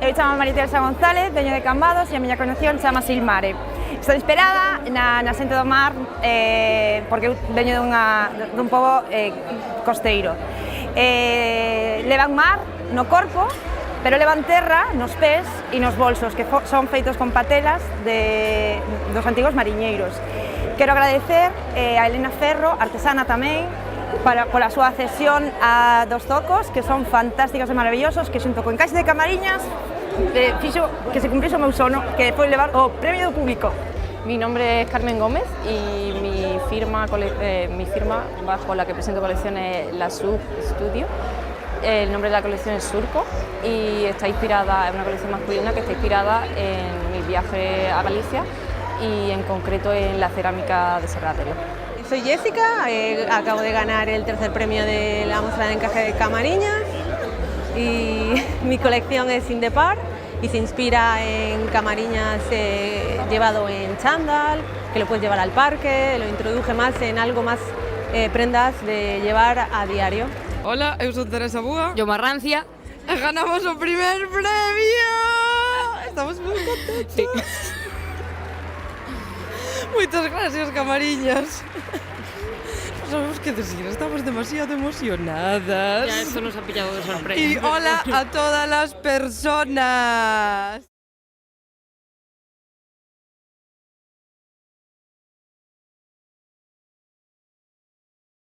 Eu chamo María Teresa González, veño de Cambados e a miña conexión chama Silmare. Estou inspirada na xente do mar porque eu veño dun pobo costeiro. Levan mar no corpo, pero levan terra nos pés e nos bolsos, que son feitos con patelas dos antigos mariñeiros. Quero agradecer a Elena Ferro, artesana tamén, pola súa cesión dos zocos, que son fantásticos e maravillosos, que xunto co encaixe de Camariñas fixo que se cumpriese o meu sono, que foi levar o premio do público. Mi nombre es Carmen Gómez y mi firma bajo la que presento colecciones es la Sub Studio. El nombre de la colección es Surco y está inspirada, es una colección masculina que está inspirada en mi viaje a Galicia y en concreto en la cerámica de Serratero. Soy Jessica, acabo de ganar el tercer premio de la muestra de encaje de Camariñas y mi colección es In The Par y se inspira en Camariñas llevado en chándal, que lo puedes llevar al parque, lo introduje más en algo más prendas de llevar a diario. Hola, eu son Teresa Búa. Yo Marrancia. Ganamos o primer premio! Estamos moi contentos. Sí. Moitas gracias, Camariñas. No sabemos que decir, estamos demasiado emocionadas. Ya esto nos ha pillado de sorpresa. Y hola a todas las personas.